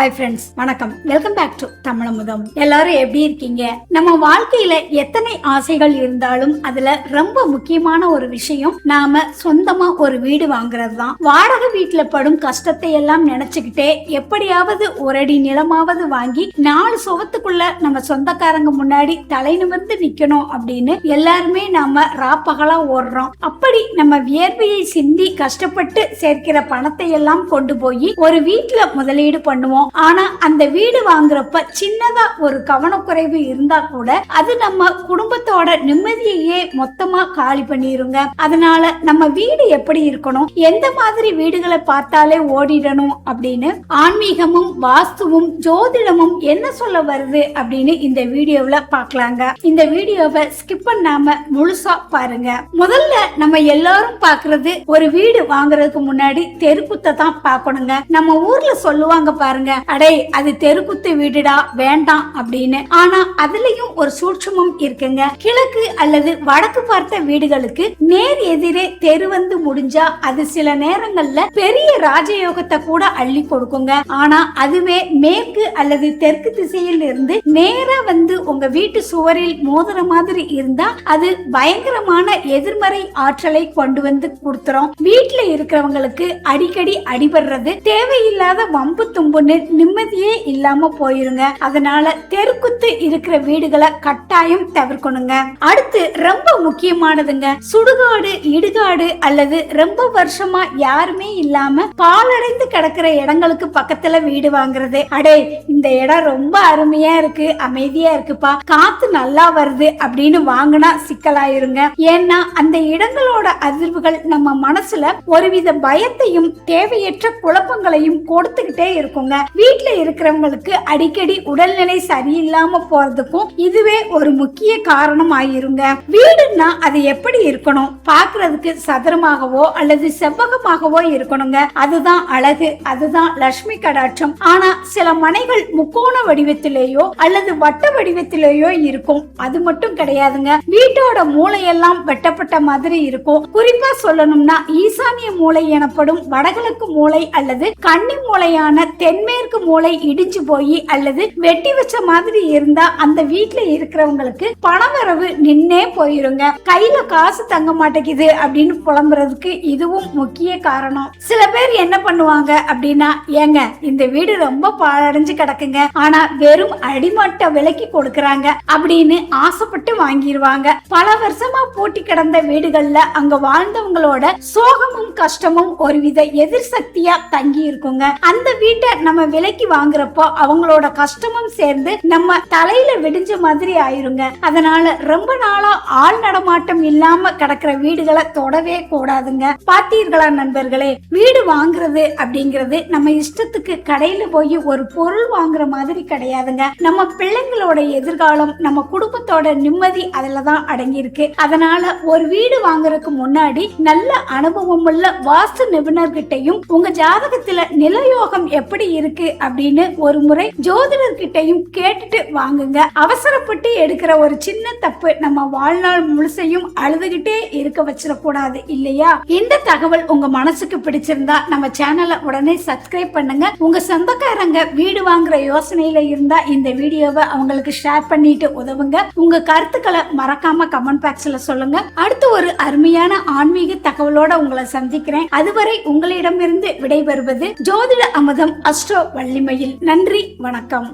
Hi friends, வணக்கம். Welcome back to தமிழமுதம். எல்லாரும் எப்படி இருக்கீங்க? நம்ம வாழ்க்கையில எத்தனை ஆசைகள் இருந்தாலும் அதுல ரொம்ப முக்கியமான ஒரு விஷயம் நாம சொந்தமா ஒரு வீடு வாங்குறது தான். வாடகை வீட்டுல படும் கஷ்டத்தை எல்லாம் நினைச்சுக்கிட்டே எப்படியாவது ஒரு அடி நிலமாவது வாங்கி 4 சுவத்துக்குள்ள நம்ம சொந்தக்காரங்க முன்னாடி தலை நிமிர்ந்து நிக்கணும் அப்படின்னு எல்லாருமே நாம ராப்பகலா ஓடுறோம். அப்படி நம்ம வியர்வையை சிந்தி கஷ்டப்பட்டு சேர்க்கிற பணத்தை எல்லாம் கொண்டு போய் ஒரு வீட்டுல முதலீடு பண்ணுவோம். ஆனா அந்த வீடு வாங்குறப்ப சின்னதா ஒரு கவனக்குறைவு இருந்தா கூட அது நம்ம குடும்பத்தோட நிம்மதியையே மொத்தமா காலி பண்ணிருங்க. அதனால நம்ம வீடு எப்படி இருக்கணும், எந்த மாதிரி வீடுகளை பார்த்தாலே ஓடிடணும் அப்படின்னு ஆன்மீகமும் வாஸ்துவும் ஜோதிடமும் என்ன சொல்ல வருது அப்படின்னு இந்த வீடியோல பாக்கலாங்க. இந்த வீடியோவை ஸ்கிப் பண்ணாம முழுசா பாருங்க. முதல்ல நம்ம எல்லாரும் பாக்குறது ஒரு வீடு வாங்குறதுக்கு முன்னாடி தெருக்குத்தை தான் பாக்கணுங்க. நம்ம ஊர்ல சொல்லுவாங்க பாருங்க, அடே அது தெருக்குத்து வீடுடா, வேண்டாம் அப்படின்னு. ஆனா அதுலயும் ஒரு சூட்சமம் இருக்குங்க. கிழக்கு அல்லது வடக்கு பார்த்த வீடுகளுக்கு நேர் எதிரே தெரு வந்து முடிஞ்சா அது சில நேரங்கள்ல பெரிய ராஜயோகத்தை கூட அள்ளி கொடுக்குங்க. ஆனா அதுவே மேற்கு அல்லது தெற்கு திசையில் இருந்து நேரா வந்து உங்க வீட்டு சுவரில் மோதுற மாதிரி இருந்தா அது பயங்கரமான எதிர்மறை ஆற்றலை கொண்டு வந்து கொடுத்துரும். வீட்டுல இருக்கிறவங்களுக்கு அடிக்கடி அடிபடுறது, தேவையில்லாத வம்பு தும்புன்னு நிம்மதியே இல்லாம போயிருங்க. அதனால தெருக்குத்து இருக்கிற வீடுகளை கட்டாயம் தவிர்க்கணுங்க. அடுத்து ரொம்ப முக்கியமானதுங்க, சுடுகாடு இடுகாடு அல்லது ரொம்ப வருஷமா யாருமே இல்லாம பாலடைந்து கிடக்கிற இடங்களுக்கு பக்கத்துல வீடு வாங்குறது. அடே இந்த இடம் ரொம்ப அருமையா இருக்கு, அமைதியா இருக்குப்பா, காத்து நல்லா வருது அப்படின்னு வாங்கினா சிக்கலாயிருங்க. ஏன்னா அந்த இடங்களோட அதிர்வுகள் நம்ம மனசுல ஒருவித பயத்தையும் தேவையற்ற குழப்பங்களையும் கொடுத்துக்கிட்டே இருக்குங்க. வீட்டுல இருக்கிறவங்களுக்கு அடிக்கடி உடல்நிலை சரியில்லாம போறதுக்கும் இதுவே ஒரு முக்கிய காரணம் ஆயிருங்க. வீடுன்னா அது எப்படி இருக்கணும், பாக்குறதுக்கு சதுரமாகவோ அல்லது செவ்வகமாகவோ இருக்கணுங்க. அதுதான் அழகு, அதுதான் லட்சுமி கடாட்சம். ஆனா சில மனைகள் முக்கோண வடிவத்திலேயோ அல்லது வட்ட வடிவத்திலேயோ இருக்கும். அது மட்டும் கிடையாதுங்க, வீட்டோட மூளையெல்லாம் வெட்டப்பட்ட மாதிரி இருக்கும். குறிப்பா சொல்லணும்னா ஈசானிய மூளை எனப்படும் வடகிழக்கு மூளை அல்லது கன்னி மூளையான தென்மேற்கு மூளை இடிஞ்சு போய் அல்லது வெட்டி வச்ச மாதிரி இருந்தா அந்த வீட்டுல இருக்கிறவங்களுக்கு பணவரவு நின்னே போயிருங்க. கையில காசு தங்க மாட்டேங்குது அப்படின்னு புலம்புறதுக்கு இதுவும் முக்கிய காரணம். சில பேர் என்ன பண்ணுவாங்க அப்படின்னா, ஏங்க இந்த வீடு ரொம்ப பாழடைஞ்சு கிடக்குங்க, ஆனா வெறும் அடிமட்ட விலைக்கு கொடுக்கறாங்க அப்படின்னு ஆசைப்பட்டு வாங்கிடுவாங்க. பல வருஷமா பூட்டி கிடந்த வீடுகள்ல அங்க வாழ்ந்தவங்களோட சோகமும் கஷ்டமும் ஒருவித எதிர் சக்தியா தங்கி இருக்குங்க. அந்த வீட்டை நம்ம விலைக்கு வாங்குறப்போ அவங்களோட கஷ்டமும் சேர்ந்து நம்ம தலையில விடிஞ்ச மாதிரி ஆயிருங்க. அதனால ரொம்ப நாளா ஆள் நடமாட்டம் இல்லாம கிடக்கிற வீடுகளை தொடவே கூடாதுங்க. பாத்தீர்களா நண்பர்களே, வீடு வாங்குறது அப்படிங்கிறது நம்ம இஷ்டத்துக்கு கடையில போய் ஒரு பொருள் வாங்குற மாதிரி கிடையாதுங்க. நம்ம பிள்ளைங்களோட எதிர்காலம், நம்ம குடும்பத்தோட நிம்மதி அதுலதான் அடங்கி இருக்கு. அதனால ஒரு வீடு வாங்குறதுக்கு முன்னாடி நல்ல அனுபவம் உள்ள வாஸ்து நிபுணர்கிட்டையும் உங்க ஜாதகத்துல நிலயோகம் எப்படி இருக்கு அப்படின்னு ஒரு முறை ஜோதிடர்கிட்டையும் கேட்டுட்டு வாங்குங்க. அவசரப்பட்டு எடுக்கிற ஒரு சின்ன தப்பு நம்ம வாழ்நாள் முழுசையும் அழுதுகிட்டே இருக்க வச்சிடக்கூடாது இல்லையா? இந்த தகவல் உங்க மனசுக்கு பிடிச்சிருந்தா நம்ம சேனலை உடனே சப்ஸ்கிரைப் பண்ணுங்க. உங்க சொந்தக்காரங்க வீடு வாங்குற யோசனையில இருந்தா இந்த வீடியோவை அவங்களுக்கு ஷேர் பண்ணிட்டு உதவுங்க. உங்க கருத்துக்களை மறக்காம கமெண்ட் பாக்ஸ்ல சொல்லுங்க. அடுத்து ஒரு அருமையான ஆன்மீக தகவலோட உங்களை சந்திக்கிறேன். அதுவரை உங்களிடமிருந்து விடைபெறுவது ஜோதிட அமுதம் அஸ்ட்ரோ வள்ளிமயில். நன்றி, வணக்கம்.